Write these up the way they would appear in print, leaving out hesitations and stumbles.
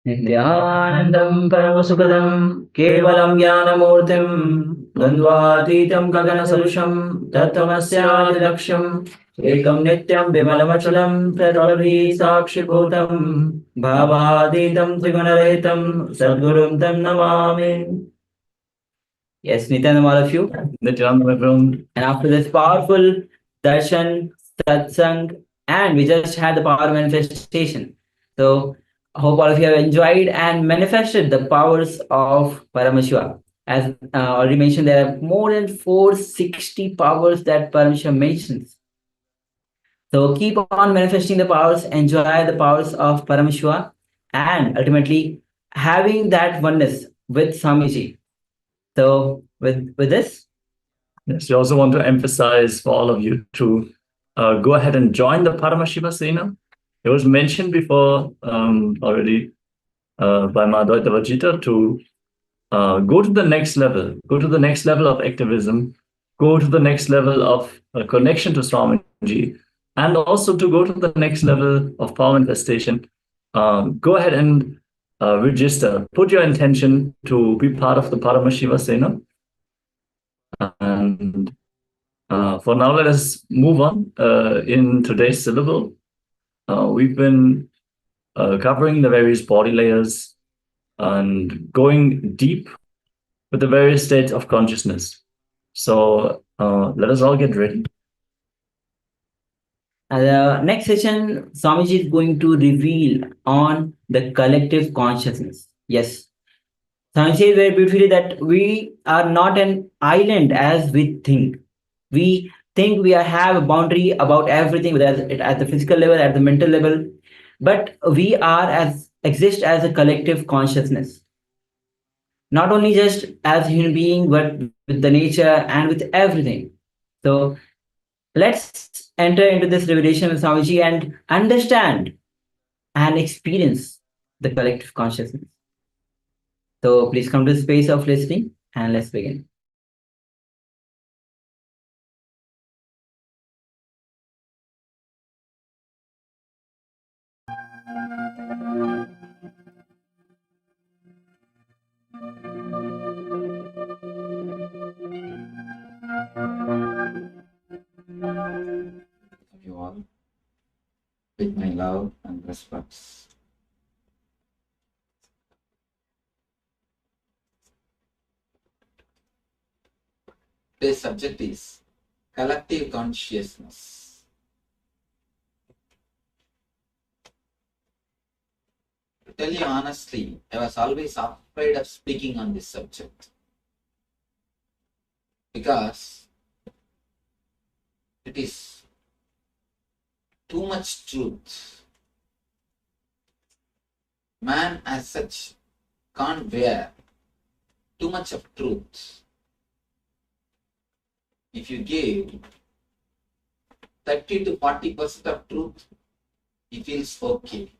Nithyanandam Paramasukadam Kevalam Jnanamurtim Dvandvatītam Gaganasarusham Tattvamasya Laksham Ekam Nityam Vimalamachalam Pradabhi Sakshibhutam Bhavaditam Trigunarahitam Sadgurum Tam Namami. Yes, Nithyanandam, all of you. Nithyanandam, everyone. And after this powerful darshan, satsang, and we just had the power manifestation. So, I hope all of you have enjoyed and manifested the powers of Paramashiva. As already mentioned, there are more than 460 powers that Paramashiva mentions. So keep on manifesting the powers, enjoy the powers of Paramashiva, and ultimately having that oneness with Swamiji. So with this, yes, we also want to emphasize for all of you to go ahead and join the Paramashiva Sena. It was mentioned before already by Madhva Vajita to go to the next level, go to the next level of activism, go to the next level of connection to Swamiji, and also to go to the next level of power manifestation. Go ahead and register, put your intention to be part of the Paramashiva Sena. And for now, let us move on in today's syllable. We've been covering the various body layers and going deep with the various states of consciousness. So let us all get ready. The next session, Swamiji is going to reveal on the collective consciousness. Yes. Swamiji says very beautifully that we are not an island as we think. We think we have a boundary about everything, whether at the physical level, at the mental level, but we are exist as a collective consciousness. Not only just as a human being, but with the nature and with everything. So let's enter into this revelation with Swamiji and understand and experience the collective consciousness. So please come to the space of listening and let's begin. You all with my love and respects. Today's subject is collective consciousness. To tell you honestly, I was always afraid of speaking on this subject because it is too much truth. Man as such can't bear too much of truth. If you give 30 to 40% of truth, he feels okay.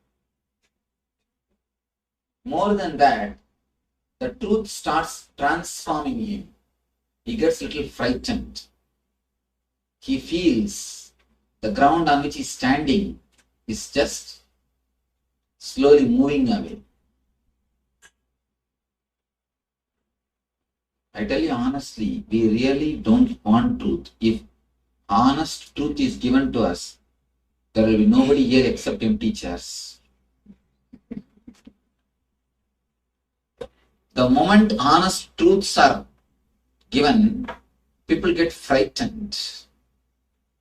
More than that, the truth starts transforming him. He gets a little frightened. He feels the ground on which he is standing is just slowly moving away. I tell you honestly, we really don't want truth. If honest truth is given to us, there will be nobody here except empty chairs. The moment honest truths are given, people get frightened.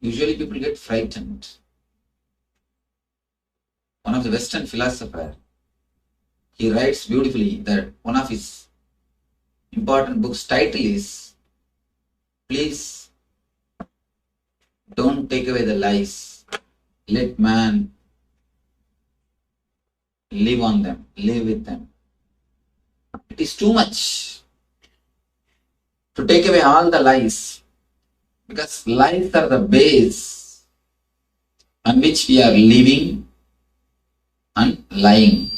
Usually people get frightened. One of the Western philosophers, he writes beautifully that one of his important book's title is, please don't take away the lies. Let man live on them, live with them. It is too much to take away all the lies, because lies are the base on which we are living and lying.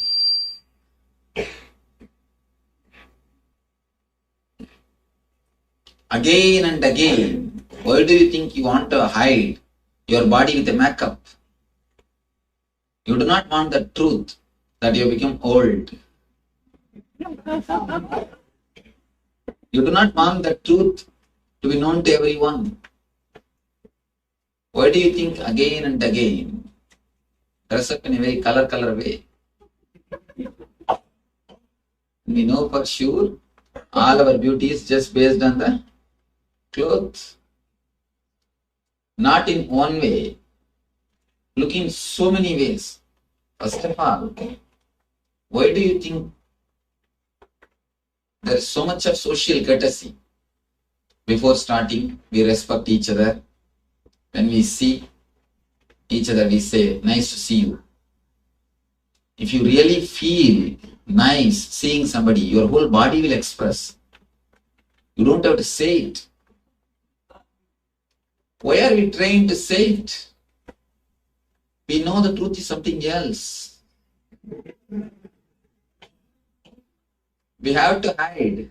Again and again, why do you think you want to hide your body with a makeup? You do not want the truth. that you become old. You do not want the truth to be known to everyone. Why do you think again and again? Dress up in a very color way. We know for sure all our beauty is just based on the clothes. Not in one way. Look in so many ways. First of all, why do you think there is so much of social courtesy? Before starting, we respect each other. When we see each other, we say, nice to see you. If you really feel nice seeing somebody, your whole body will express. You don't have to say it. Why are we trained to say it? We know the truth is something else. We have to hide.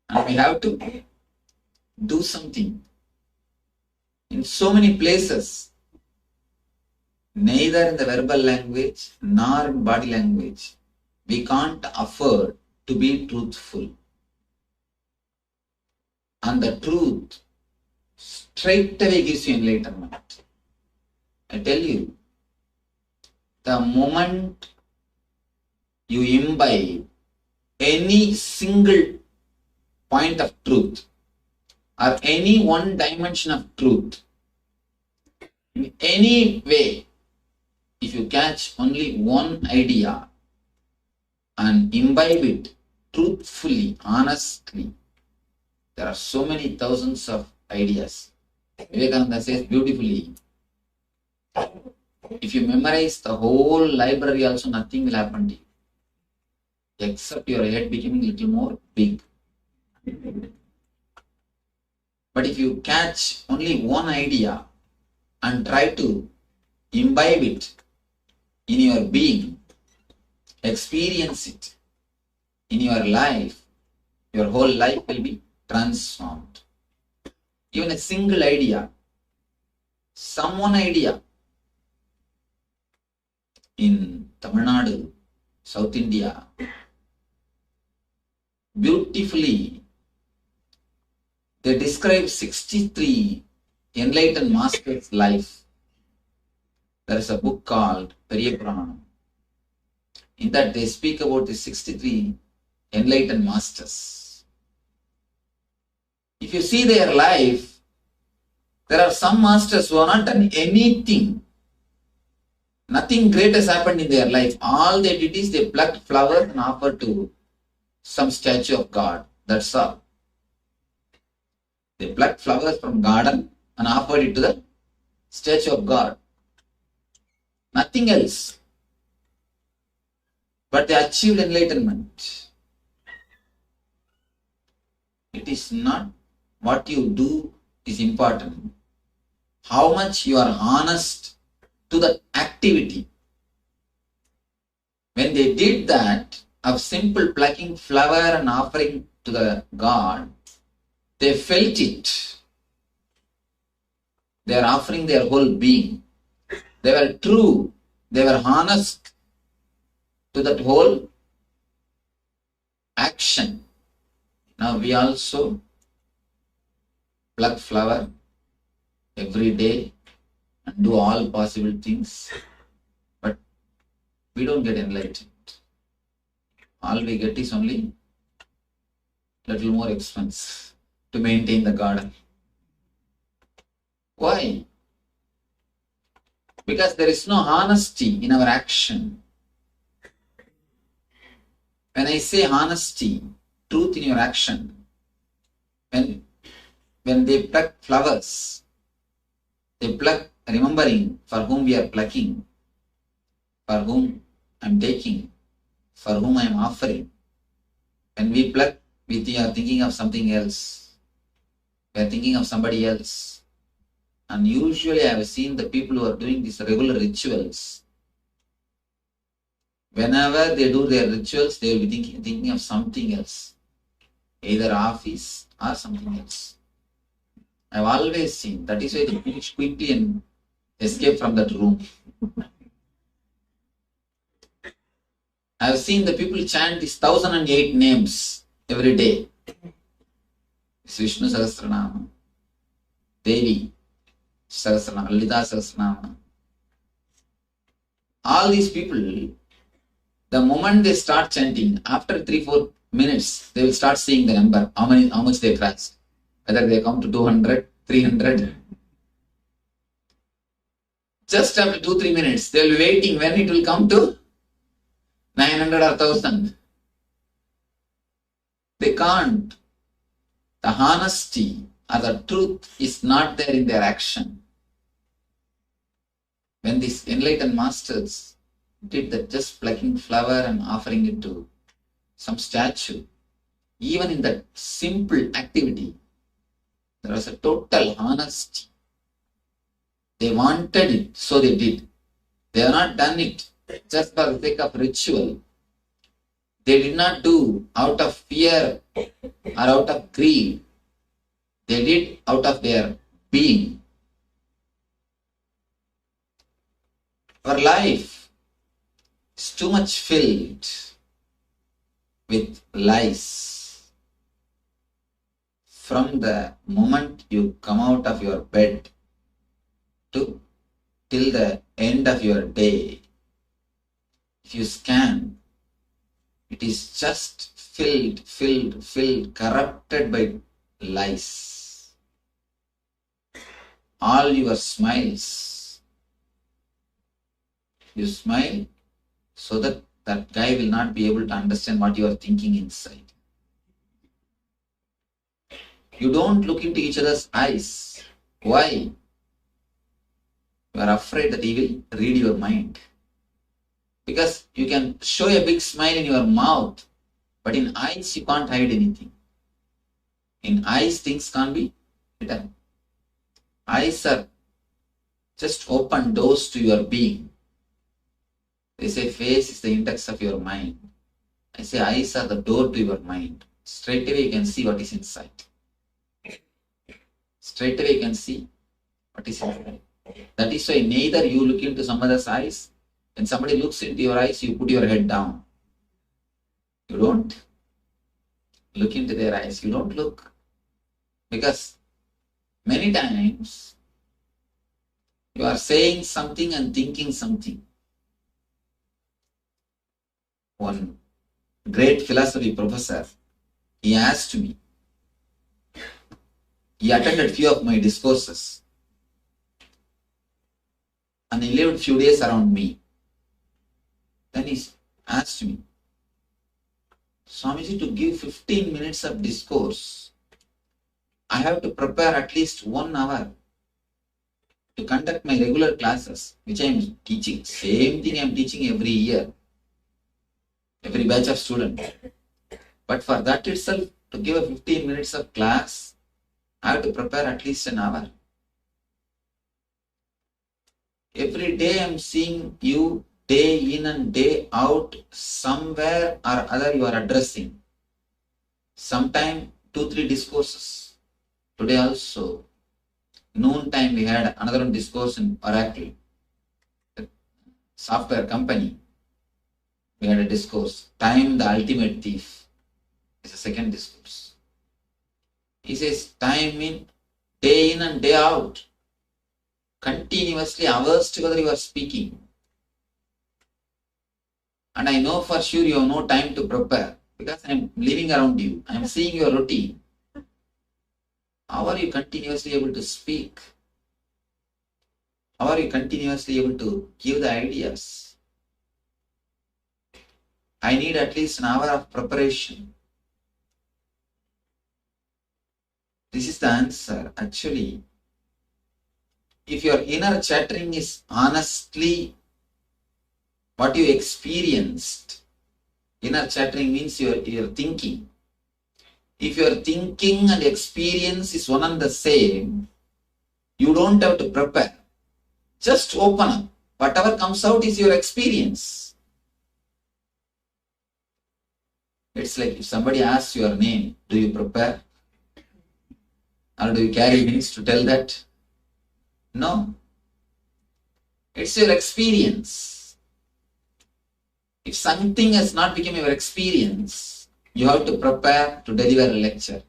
And we have to do something. In so many places, neither in the verbal language nor in body language, we can't afford to be truthful. And the truth straight away gives you enlightenment. I tell you, the moment you imbibe any single point of truth or any one dimension of truth, in any way, if you catch only one idea and imbibe it truthfully, honestly, there are so many thousands of ideas. Vivekananda says beautifully, if you memorize the whole library also, nothing will happen to you, except your head becoming a little more big. But if you catch only one idea and try to imbibe it in your being, experience it in your life, your whole life will be transformed. Even a single idea, some one idea in Tamil Nadu, South India, beautifully they describe 63 enlightened masters' life. There is a book called Periya Purana. In that they speak about the 63 enlightened masters. If you see their life, there are some masters who have not done anything. Nothing great has happened in their life. All they did is they plucked flowers and offered to some statue of God. That's all. They plucked flowers from garden and offered it to the statue of God. Nothing else. But they achieved enlightenment. It is not what you do is important. How much you are honest to the activity. When they did that, of simple plucking flower and offering to the God, they felt it. They are offering their whole being. They were true. They were honest to that whole action. Now we also pluck flower every day and do all possible things, but we don't get enlightened. All we get is only little more expense to maintain the garden. Why? Because there is no honesty in our action. When I say honesty, truth in your action, when they pluck flowers, they pluck remembering for whom we are plucking, for whom I am taking, for whom I am offering. When we pluck, we are thinking of something else. We are thinking of somebody else. And usually I have seen the people who are doing these regular rituals. Whenever they do their rituals, they will be thinking of something else. Either office or something else. I have always seen. That is why they finish quickly and escape from that room. I have seen the people chant these 1008 names every day. It's Vishnu Sahasranama, Devi Sahasranama, Lalita Sahasranama. All these people, the moment they start chanting, after 3-4 minutes, they will start seeing the number, how much they crossed. Whether they come to 200, 300. Just after 2-3 minutes, they will be waiting when it will come to 900 or 1000. They can't. The honesty or the truth is not there in their action. When these enlightened masters did that, just plucking flower and offering it to some statue, even in that simple activity, there was a total honesty. They wanted it, so they did. They have not done it just for the sake of ritual. They did not do out of fear or out of greed. They did out of their being. Our life is too much filled with lies. From the moment you come out of your bed till the end of your day, if you scan, it is just filled, corrupted by lies. All your smiles, you smile so that that guy will not be able to understand what you are thinking inside. You don't look into each other's eyes. Why? You are afraid that he will read your mind. Because you can show a big smile in your mouth, but in eyes you can't hide anything. In eyes things can't be hidden. Eyes are just open doors to your being. They say face is the index of your mind. I say eyes are the door to your mind. Straight away you can see what is inside. Straight away you can see what is inside. That is why neither you look into some other's eyes. When somebody looks into your eyes, you put your head down. You don't look into their eyes. You don't look. Because many times you are saying something and thinking something. One great philosophy professor, he asked me, he attended few of my discourses and he lived few days around me. Then he asked me, Swamiji, to give 15 minutes of discourse, I have to prepare at least 1 hour to conduct my regular classes, which I am teaching. Same thing I am teaching every year, every batch of students. But for that itself, to give a 15 minutes of class, I have to prepare at least an hour. Every day I am seeing you, day in and day out, somewhere or other you are addressing. Sometime 2-3 discourses. Today also, noon time we had another one discourse in Oracle, the software company. We had a discourse. Time, the ultimate thief, is a second discourse. He says, time in, day in and day out. Continuously, hours together you are speaking. And I know for sure you have no time to prepare because I am living around you. I am seeing your routine. How are you continuously able to speak? How are you continuously able to give the ideas? I need at least an hour of preparation. This is the answer. Actually, if your inner chattering is honestly what you experienced, inner chattering means your thinking. If your thinking and experience is one and the same, you don't have to prepare. Just open up. Whatever comes out is your experience. It's like if somebody asks your name, do you prepare? Or do you carry minutes to tell that? No. It's your experience. If something has not become your experience, you have to prepare to deliver a lecture.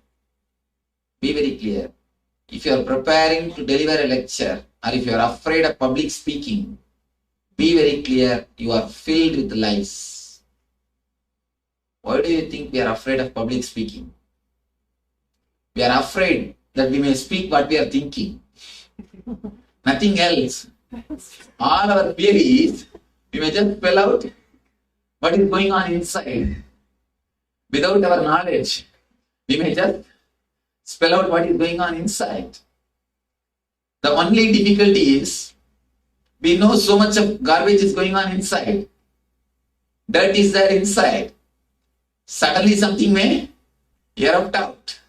Be very clear. If you are preparing to deliver a lecture, or if you are afraid of public speaking, be very clear, you are filled with lies. Why do you think we are afraid of public speaking? We are afraid that we may speak what we are thinking. Nothing else. All our fear is, we may just spell out what is going on inside. Without our knowledge, we may just spell out what is going on inside. The only difficulty is, we know so much of garbage is going on inside. Dirt is there inside. Suddenly something may erupt out.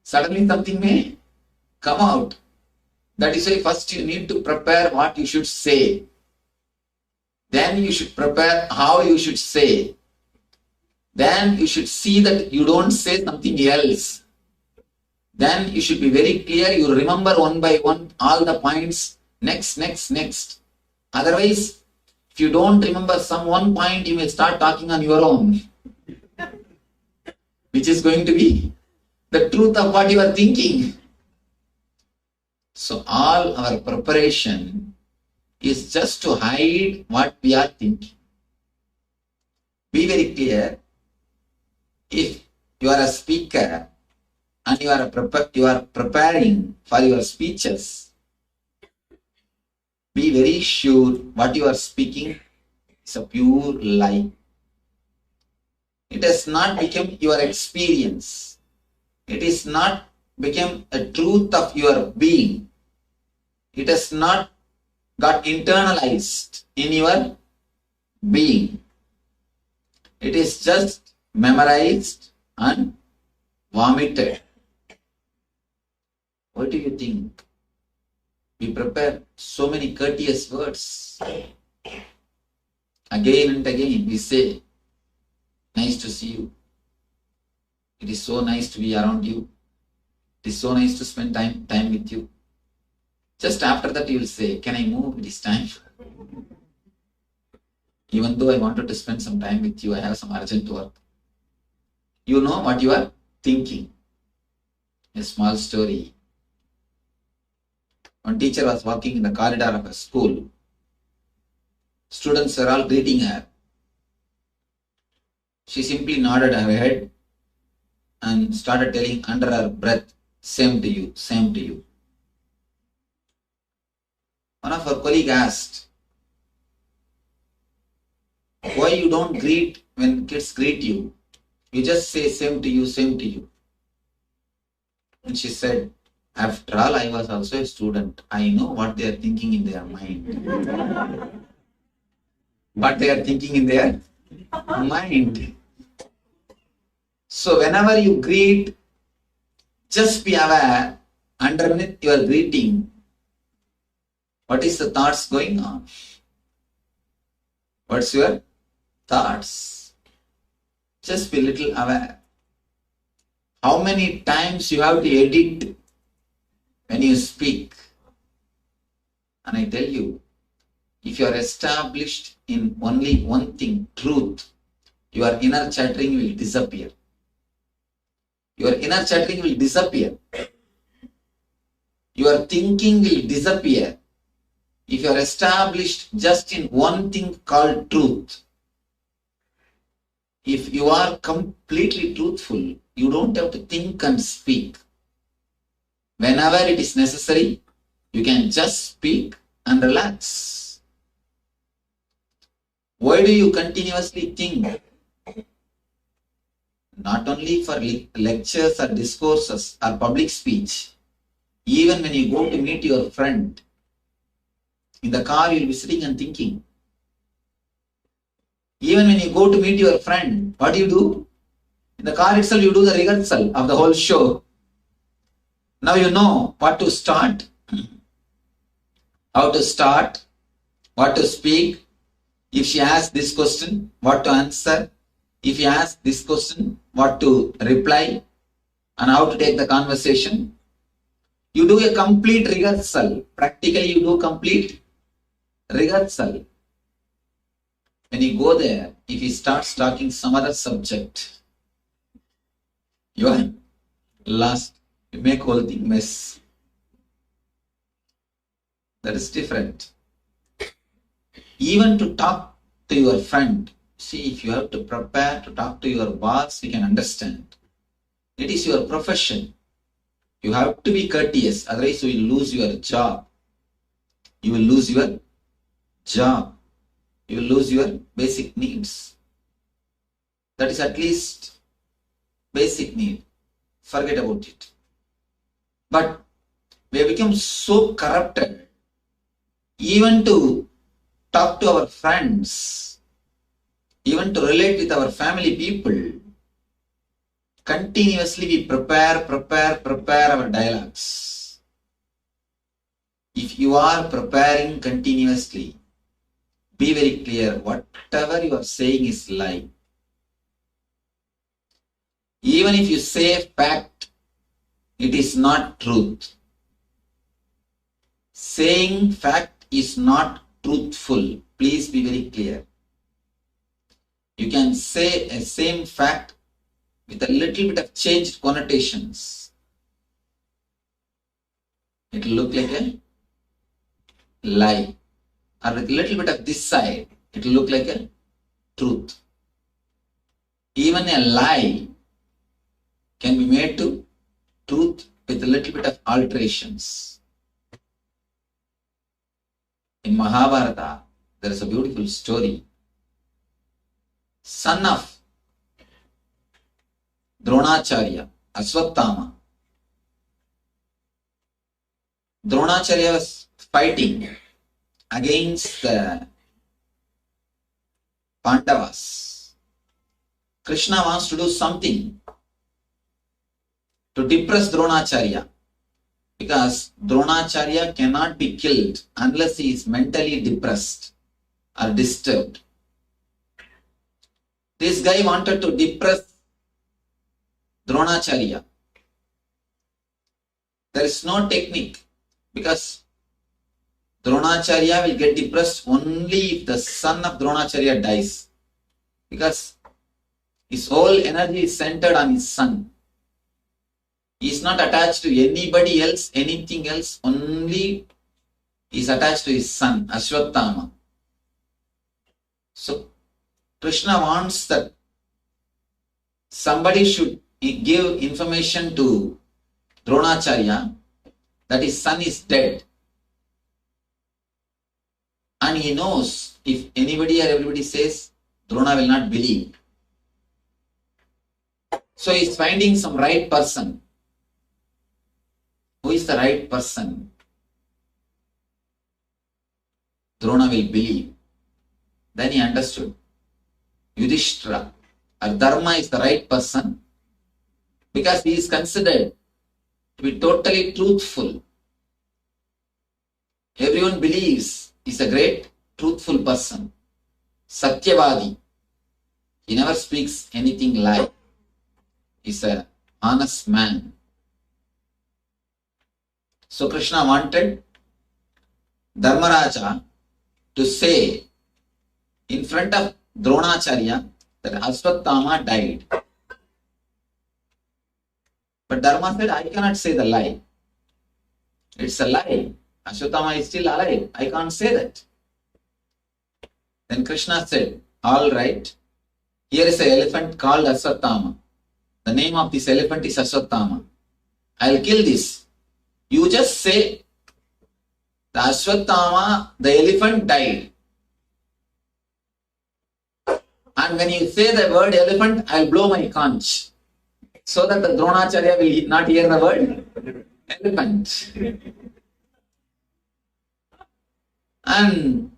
Suddenly something may come out. That is why first you need to prepare what you should say. Then you should prepare how you should say. Then you should see that you don't say something else. Then you should be very clear, you remember one by one all the points, next. Otherwise, if you don't remember some one point, you may start talking on your own, which is going to be the truth of what you are thinking. So all our preparation is just to hide what we are thinking. Be very clear, if you are a speaker, and you are preparing for your speeches, be very sure what you are speaking is a pure lie. It has not become your experience. It is not become a truth of your being. It has not got internalized in your being. It is just memorized and vomited. What do you think? We prepare so many courteous words. Again and again we say, nice to see you. It is so nice to be around you. It is so nice to spend time with you. Just after that you will say, can I move? It is time. Even though I wanted to spend some time with you, I have some urgent work. You know what you are thinking. A small story. One teacher was walking in the corridor of a school. Students were all greeting her. She simply nodded her head and started telling under her breath, same to you, same to you. One of her colleagues asked, why you don't greet when kids greet you? You just say same to you, same to you. And she said, after all, I was also a student. I know what they are thinking in their mind. What they are thinking in their mind. So whenever you greet, just be aware, underneath your greeting, what is the thoughts going on? What's your thoughts? Just be little aware. How many times you have to edit when you speak? And I tell you, if you are established in only one thing, truth, your inner chattering will disappear. Your inner chattering will disappear. Your thinking will disappear. If you are established just in one thing called truth, if you are completely truthful, you don't have to think and speak. Whenever it is necessary, you can just speak and relax. Why do you continuously think? Not only for lectures or discourses or public speech, even when you go to meet your friend, in the car you will be sitting and thinking. Even when you go to meet your friend, what do? In the car itself you do the rehearsal of the whole show. Now you know what to start, how to start, what to speak. If she asks this question, what to answer. If you ask this question, what to reply and how to take the conversation. You do a complete rehearsal. Practically you do complete rehearsal. When you go there, if he starts talking some other subject, you are lost. You make whole thing mess. That is different. Even to talk to your friend, see, if you have to prepare to talk to your boss, you can understand. It is your profession. You have to be courteous, otherwise you will lose your job. You will lose your job. You will lose your basic needs. That is at least basic need. Forget about it. But we have become so corrupted, even to talk to our friends, even to relate with our family people. Continuously we prepare our dialogues. If you are preparing continuously, be very clear, whatever you are saying is lie. Even if you say fact, it is not truth. Saying fact is not truthful. Please be very clear. You can say a same fact with a little bit of changed connotations. It will look like a lie. Or with a little bit of this side, it will look like a truth. Even a lie can be made to truth with a little bit of alterations. In Mahabharata, there is a beautiful story. Son of Dronacharya, Aswathama. Dronacharya was fighting against the Pandavas. Krishna wants to do something to depress Dronacharya, because Dronacharya cannot be killed unless he is mentally depressed or disturbed. This guy wanted to depress Dronacharya. There is no technique, because Dronacharya will get depressed only if the son of Dronacharya dies, because his whole energy is centered on his son. He is not attached to anybody else, anything else, only he is attached to his son, Ashwathama. So, Krishna wants that somebody should give information to Dronacharya that his son is dead. And he knows if anybody or everybody says, Drona will not believe. So he is finding some right person. Who is the right person? Drona will believe. Then he understood. Yudhishthira or Dharma is the right person because he is considered to be totally truthful. Everyone believes he is a great truthful person. Satyavadi. He never speaks anything lie. He is an honest man. So Krishna wanted Dharmaraja to say in front of Dronacharya that Ashwathama died. But Dharma said, I cannot say the lie. It's a lie. Ashwathama is still alive. I can't say that. Then Krishna said, all right, here is an elephant called Ashwathama. The name of this elephant is Ashwathama. I'll kill this. You just say, the Ashwathama, the elephant died. And when you say the word elephant, I'll blow my conch. So that the Dronacharya will not hear the word elephant. And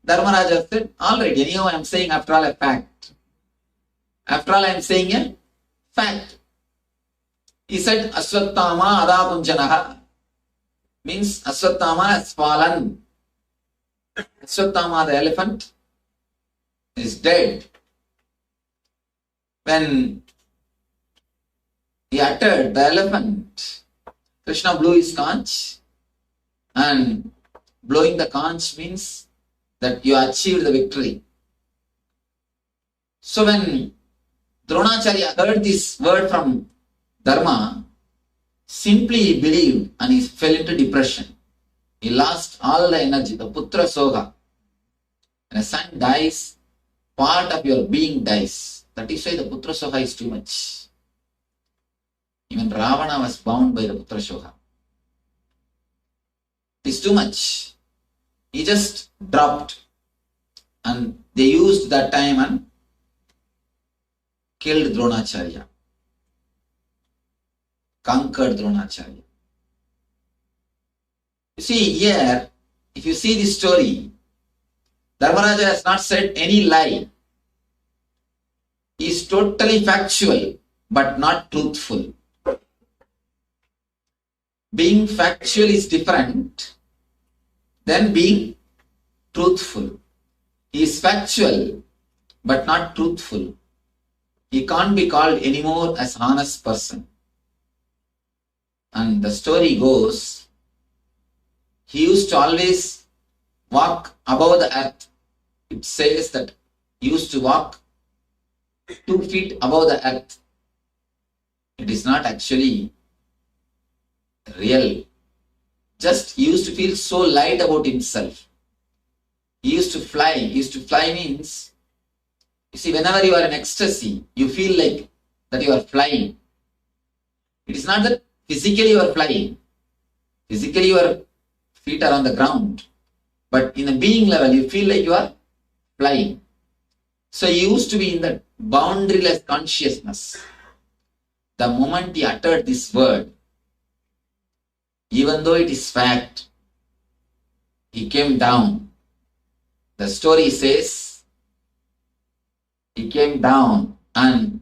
Dharmaraja said, alright, anyhow I am saying after all a fact. After all I am saying a fact. He said, Ashwathama adapunjanaha. Means Ashwathama has fallen. Ashwathama the elephant is dead. When he uttered the elephant, Krishna blew his conch, and blowing the conch means that you achieved the victory. So when Dronacharya heard this word from Dharma, simply he believed and he fell into depression. He lost all the energy, the Putra Soga. When a son dies, part of your being dies. That is why the Putra Soga is too much. Even Ravana was bound by the Putra Soga. It is too much. He just dropped. And they used that time and killed Dronacharya. Conquered Dronacharya. You see here, if you see this story, Dharmaraja has not said any lie. He is totally factual, but not truthful. Being factual is different than being truthful. He is factual, but not truthful. He can't be called anymore as honest person. And the story goes, he used to always walk above the earth. It says that he used to walk 2 feet above the earth. It is not actually real. Just he used to feel so light about himself. He used to fly. He used to fly means, you see, whenever you are in ecstasy, you feel like that you are flying. It is not that physically you are flying. Physically your feet are on the ground. But in a being level, you feel like you are flying. So he used to be in that boundaryless consciousness. The moment he uttered this word, even though it is fact, he came down. The story says, he came down and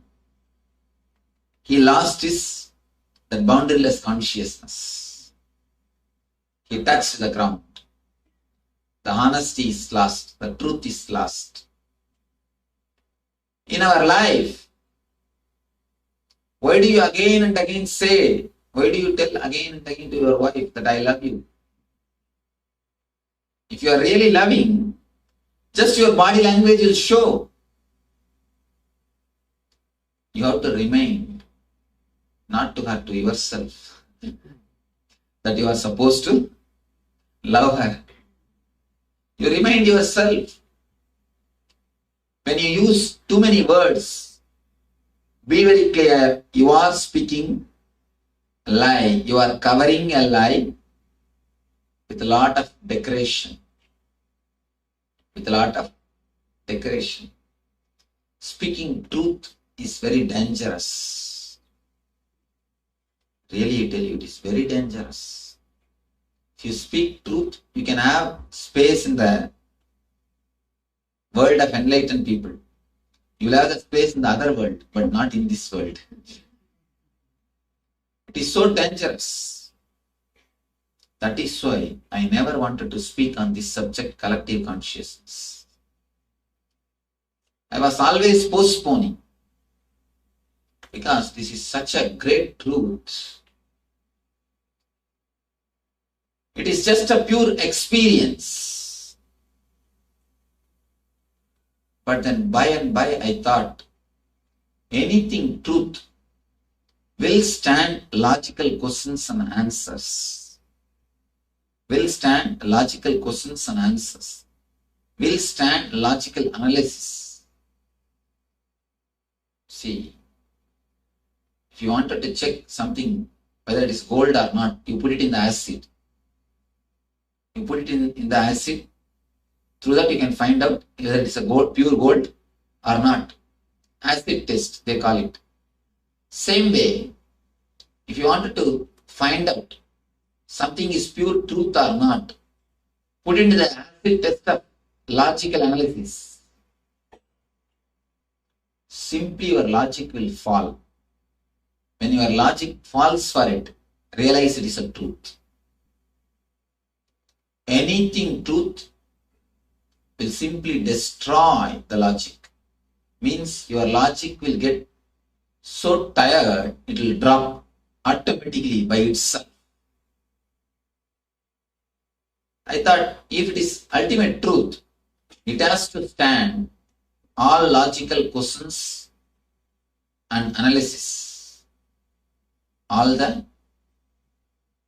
he lost that boundaryless consciousness. He touched the ground. The honesty is lost. The truth is lost. In our life, why do you again and again say, why do you tell again and again to your wife that I love you? If you are really loving, just your body language will show. You have to remind, not to her, to yourself, that you are supposed to love her. You remind yourself. When you use too many words, be very clear, you are speaking a lie. You are covering a lie with a lot of decoration. With a lot of decoration. Speaking truth is very dangerous. Really, I tell you, it is very dangerous. If you speak truth, you can have space in the world of enlightened people. You will have the space in the other world, but not in this world. It is so dangerous. That is why I never wanted to speak on this subject, collective consciousness. I was always postponing, because this is such a great truth. It is just a pure experience. But then by and by I thought, anything truth will stand logical questions and answers. Will stand logical questions and answers. Will stand logical analysis. See, if you wanted to check something, whether it is gold or not, you put it in the acid. You put it in the acid. Through that you can find out whether it is a pure gold or not. Acid test, they call it. Same way, if you wanted to find out something is pure truth or not, put into the acid test of logical analysis. Simply your logic will fall. When your logic falls for it, realize it is a truth. Anything truth will simply destroy the logic. Means your logic will get so tired, it will drop automatically by itself. I thought if it is ultimate truth, it has to stand all logical questions and analysis, all the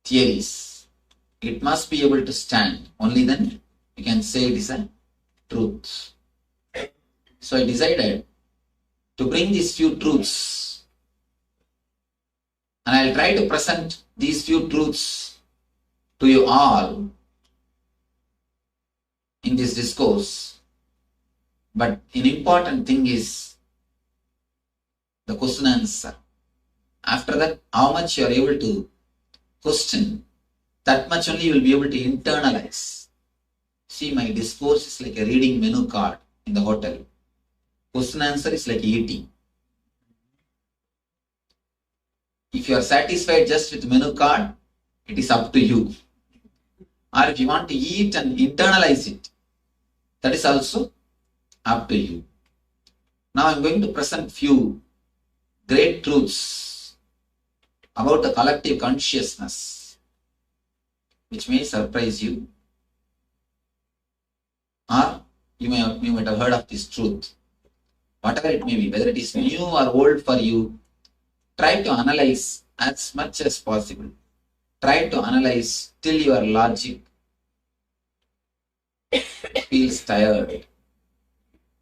theories. It must be able to stand. Only then you can say it is a truth. So I decided to bring these few truths, and I'll try to present these few truths to you all in this discourse. But an important thing is the question answer. After that, how much you are able to question, that much only you will be able to internalize. See, my discourse is like a reading menu card in the hotel. Question answer is like eating. If you are satisfied just with menu card, it is up to you. Or if you want to eat and internalize it, that is also up to you. Now I am going to present few great truths about the collective consciousness, which may surprise you, or you might have heard of this truth. Whatever it may be, whether it is new or old for you, try to analyze as much as possible. Try to analyze till your logic feels tired,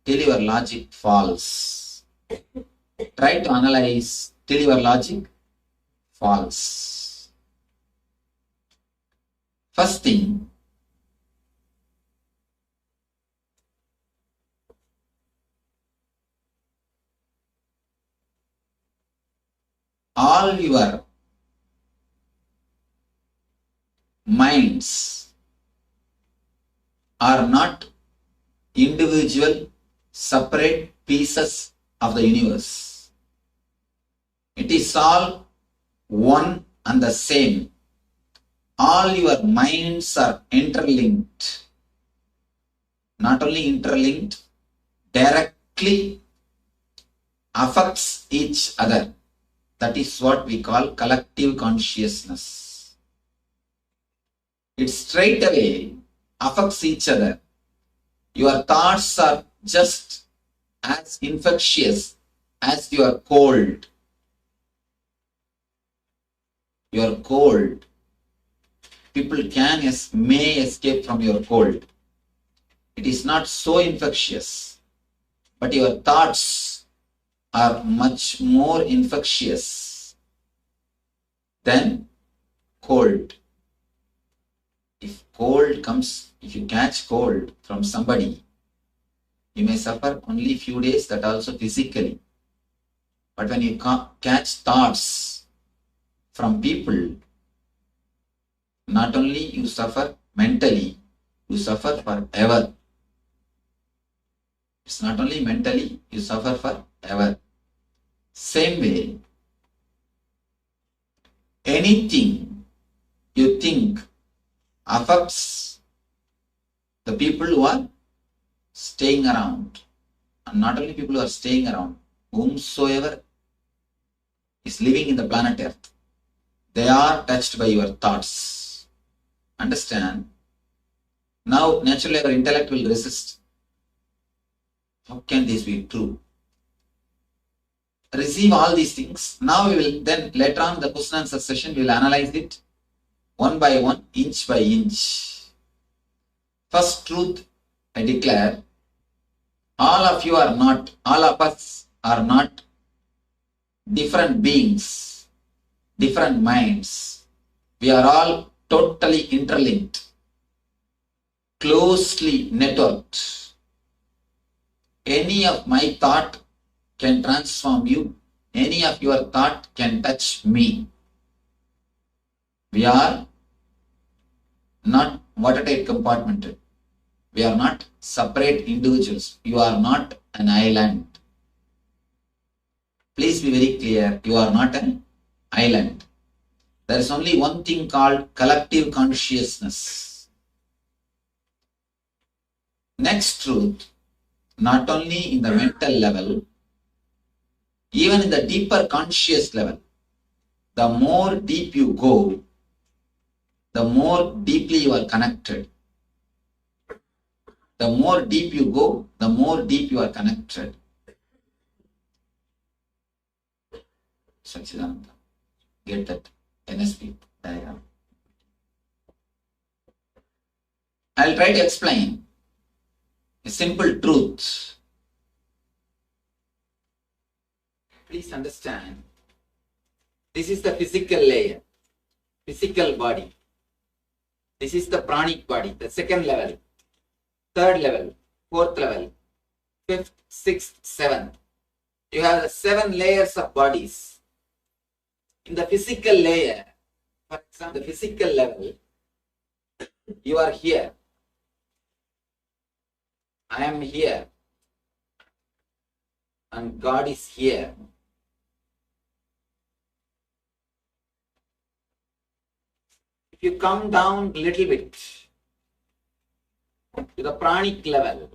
till your logic falls. Try to analyze till your logic falls. First thing, all your minds are not individual, separate pieces of the universe. It is all one and the same. All your minds are interlinked. Not only interlinked, directly affects each other. That is what we call collective consciousness. It straight away affects each other. Your thoughts are just as infectious as your cold. Your cold. People may escape from your cold. It is not so infectious, but your thoughts are much more infectious than cold. If you catch cold from somebody, you may suffer only few days, that also physically. But when you catch thoughts from people, not only you suffer mentally, you suffer forever. It's not only mentally, you suffer forever. Same way, anything you think affects the people who are staying around. And not only people who are staying around, whomsoever is living in the planet Earth, they are touched by your thoughts. Understand? Now, naturally, our intellect will resist. How can this be true? Receive all these things. Now we will then, later on the question and answer session, we will analyze it one by one, inch by inch. First truth, I declare, all of us are not different beings, different minds. We are all totally interlinked, closely networked. Any of my thought can transform you. Any of your thought can touch me. We are not watertight compartmented. We are not separate individuals. You are not an island. Please be very clear. You are not an island. There is only one thing called collective consciousness. Next truth, not only in the mental level, even in the deeper conscious level, the more deep you go, the more deeply you are connected. The more deep you go, the more deep you are connected. Satchidananda. Get that NSP diagram. I'll try to explain a simple truth. Please understand, this is the physical layer, physical body. This is the pranic body, the second level, third level, fourth level, fifth, sixth, seventh. You have the 7 layers of bodies. In the physical layer, for example, the physical level, you are here. I am here. And God is here. If you come down a little bit to the pranic level,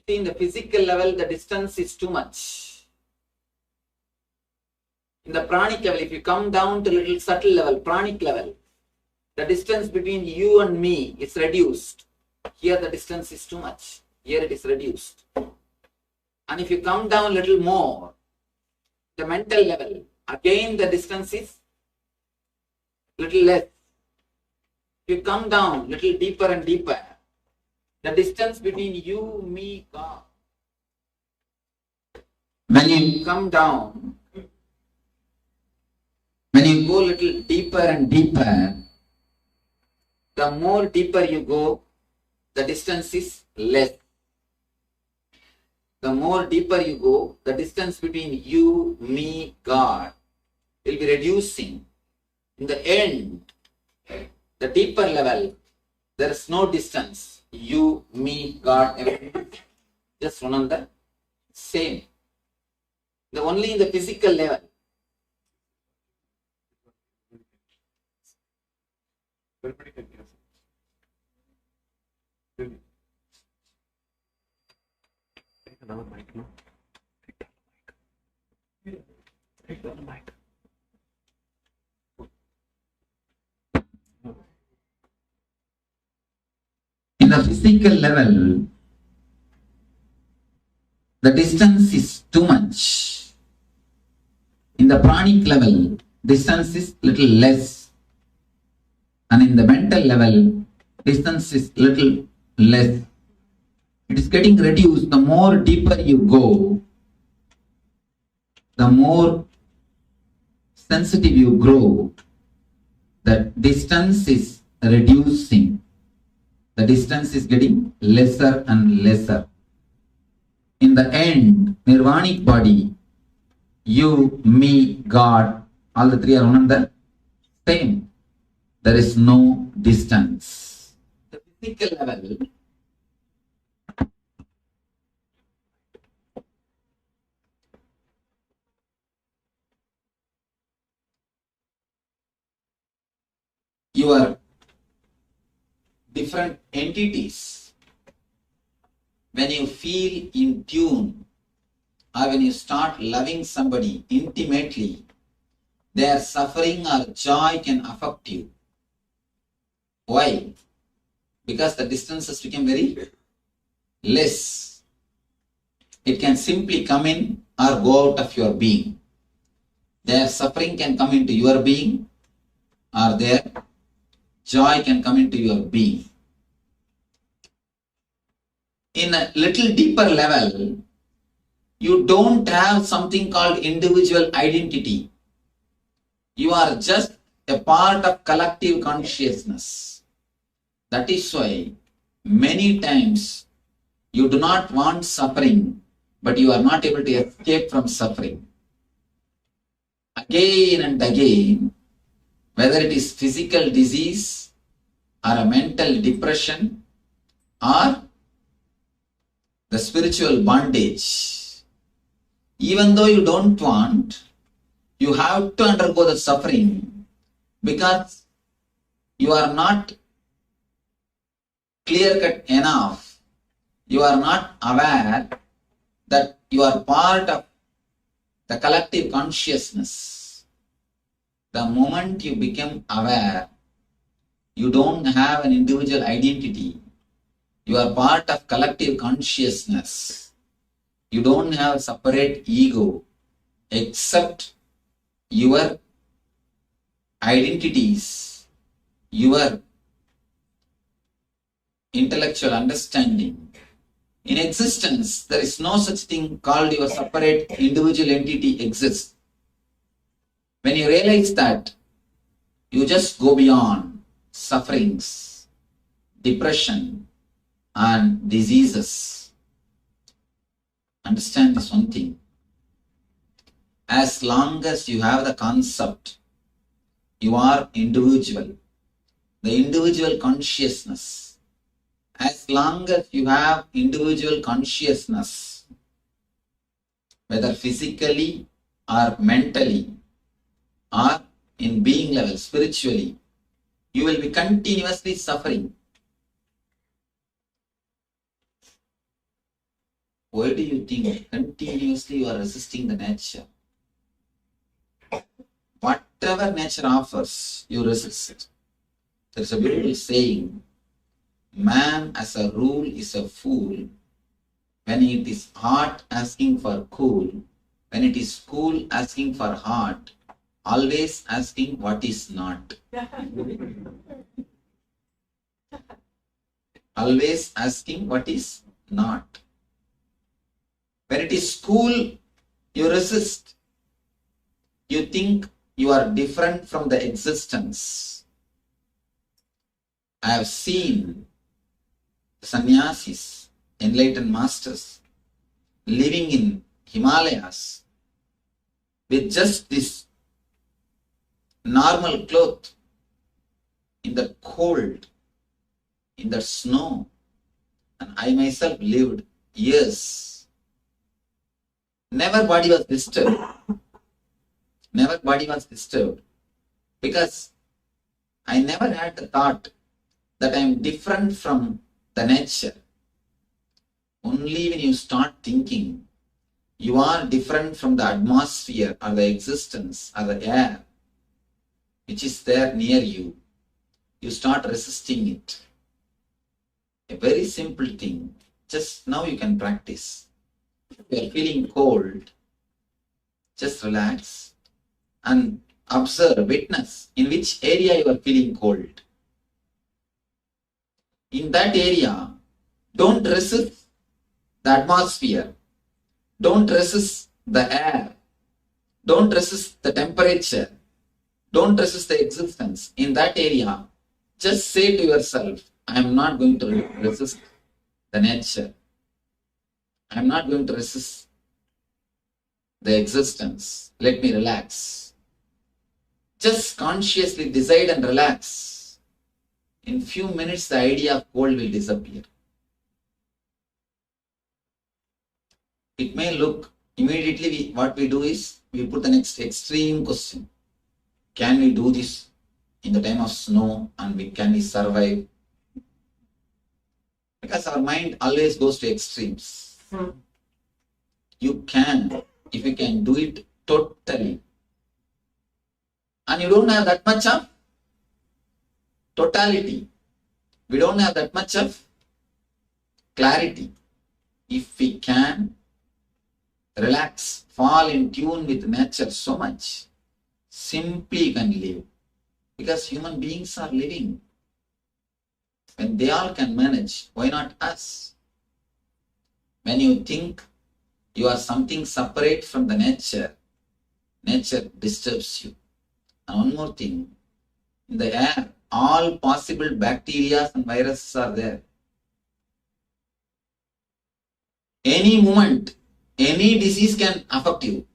in the physical level, the distance is too much. In the pranic level, if you come down to little subtle level, pranic level, the distance between you and me is reduced. Here the distance is too much. Here it is reduced. And if you come down a little more, the mental level, again the distance is little less. If you come down little deeper and deeper, the distance between you, me, God. When you come down, when you go little deeper and deeper, the more deeper you go, the distance is less. The more deeper you go, the distance between you, me, God will be reducing. In the end, the deeper level, there is no distance. You, me, God, everything just one and the same. The only in the physical level. Take another mic, no? Take the mic. In the physical level, the distance is too much. In the pranic level, distance is little less. And in the mental level, distance is little less. It is getting reduced. The more deeper you go, the more sensitive you grow. The distance is reducing. The distance is getting lesser and lesser. In the end, nirvanic body, you, me, God, all the three are one and the same. There is no distance. The physical level, you are different entities. When you feel in tune or when you start loving somebody intimately, their suffering or joy can affect you. Why? Because the distances become very less. It can simply come in or go out of your being. Their suffering can come into your being or their joy can come into your being. In a little deeper level, you don't have something called individual identity. You are just a part of collective consciousness. That is why many times you do not want suffering, but you are not able to escape from suffering. Again and again, whether it is physical disease or a mental depression or the spiritual bondage, even though you don't want, you have to undergo the suffering because you are not clear-cut enough, you are not aware that you are part of the collective consciousness. The moment you become aware, you don't have an individual identity. You are part of collective consciousness. You don't have a separate ego except your identities, your intellectual understanding. In existence, there is no such thing called your separate individual entity exists. When you realize that, you just go beyond sufferings, depression, and diseases. Understand this one thing. As long as you have the concept, you are individual. The individual consciousness. As long as you have individual consciousness, whether physically or mentally or in being level, spiritually, you will be continuously suffering. Why do you think continuously you are resisting the nature? Whatever nature offers, you resist. There's a beautiful saying, man as a rule is a fool when it is hot asking for cool, when it is cool asking for hot, always asking what is not. Always asking what is not. When it is cool, you resist. You think you are different from the existence. I have seen sannyasis, enlightened masters, living in Himalayas with just this normal cloth, in the cold, in the snow. And I myself lived years. Never body was disturbed. Never body was disturbed. Because I never had the thought that I am different from the nature. Only when you start thinking you are different from the atmosphere or the existence or the air which is there near you, you start resisting it. A very simple thing. Just now you can practice. If you are feeling cold, just relax and observe, witness in which area you are feeling cold. In that area, don't resist the atmosphere. Don't resist the air. Don't resist the temperature. Don't resist the existence. In that area, just say to yourself, I am not going to resist the nature. I am not going to resist the existence. Let me relax. Just consciously decide and relax. In few minutes, the idea of cold will disappear. It may look immediately, what we do is we put the next extreme question. Can we do this in the time of snow and can we survive? Because our mind always goes to extremes. You can, if you can do it totally. And you don't have that much of totality. We don't have that much of clarity. If we can relax, fall in tune with nature so much, simply you can live. Because human beings are living. When they all can manage, why not us? When you think you are something separate from the nature, nature disturbs you. And one more thing, in the air, all possible bacteria and viruses are there. Any moment, any disease can affect you.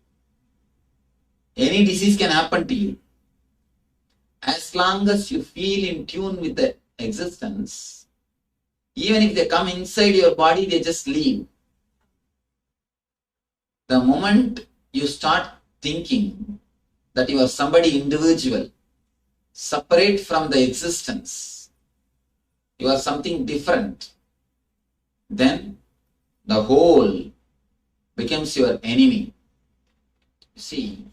Any disease can happen to you. As long as you feel in tune with the existence, even if they come inside your body, they just leave. The moment you start thinking that you are somebody individual, separate from the existence, you are something different, then the whole becomes your enemy. See,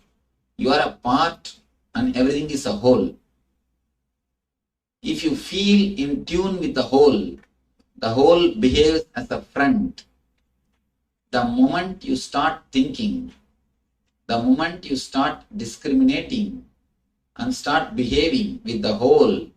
you are a part and everything is a whole. If you feel in tune with the whole behaves as a friend. The moment you start thinking, the moment you start discriminating and start behaving with the whole,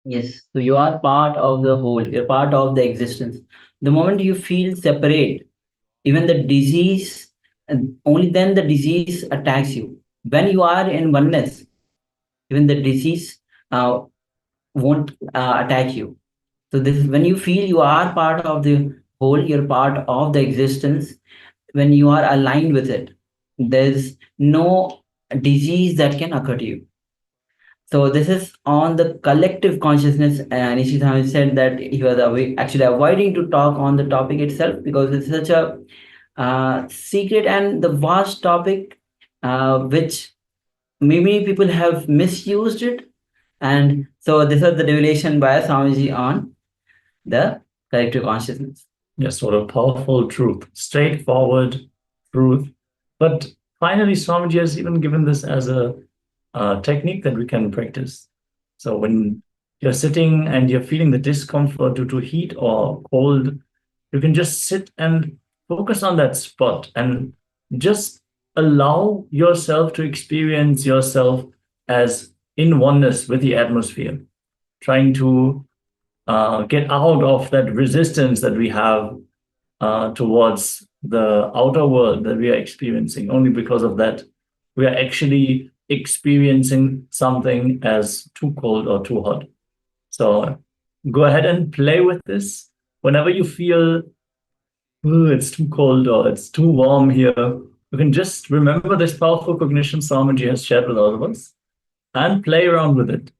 Yes, so you are part of the whole, you're part of the existence. The moment you feel separate, even the disease, and only then the disease attacks you. When you are in oneness, even the disease uh, won't attack you. So this is when you feel you are part of the whole, you're part of the existence. When you are aligned with it, there's no disease that can occur to you. So this is on the collective consciousness. And Nishitham said that he was actually avoiding to talk on the topic itself because it's such a secret and the vast topic, which maybe people have misused it. And so this was the revelation by Swamiji on the collective consciousness. Yes, what a powerful truth, straightforward truth. But finally, Swamiji has even given this as a technique that we can practice. So when you're sitting and you're feeling the discomfort due to heat or cold, you can just sit and focus on that spot and just allow yourself to experience yourself as in oneness with the atmosphere, trying to get out of that resistance that we have towards the outer world that we are experiencing. Only because of that, we are actually experiencing something as too cold or too hot. So go ahead and play with this. Whenever you feel, "Ooh, it's too cold or it's too warm here," you can just remember this powerful cognition Swamiji has shared with all of us and play around with it.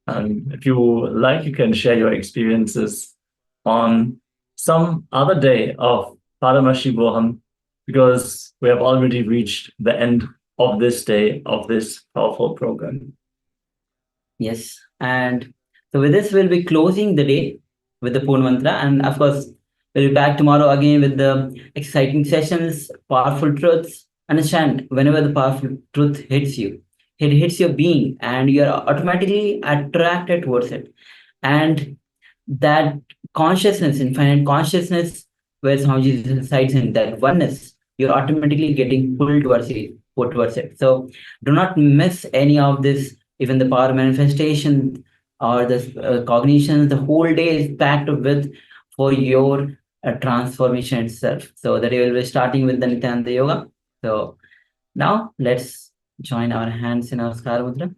And if you like, you can share your experiences on some other day of Paramashivoham, because we have already reached the end of this day of this powerful program. Yes. And so with this, we'll be closing the day with the Purna Mantra. And of course, we'll be back tomorrow again with the exciting sessions, powerful truths. Understand, whenever the powerful truth hits you, it hits your being and you're automatically attracted towards it. And that consciousness, infinite consciousness, where Swamiji resides in that oneness, you're automatically getting pulled towards it, put towards it. So do not miss any of this, even the power manifestation or the cognition. The whole day is packed with for your transformation itself. So that you will be starting with the Nithyananda Yoga. So now let's join our hands in our Namaskara Mudra.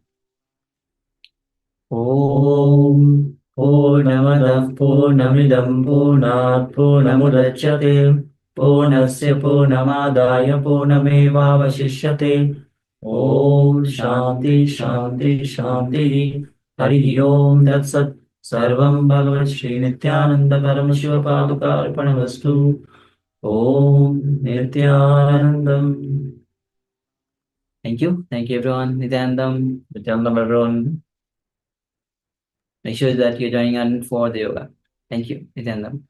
Om Purnamadah Purnamidam Purnat Purnamudachyate Purnasya Purnamadaya Purnamevavashishyate. Om Shanti Shanti Shanti. Hari Om Tat Sat. Sarvam Bhagavat Shri Nithyananda Paramashiva Paduka Arpanavastu. Om Nithyanandam. Thank you. Thank you, everyone. Nithyanandam. Nithyanandam, everyone. Make sure that you're joining on for the yoga. Thank you, Nithyanandam.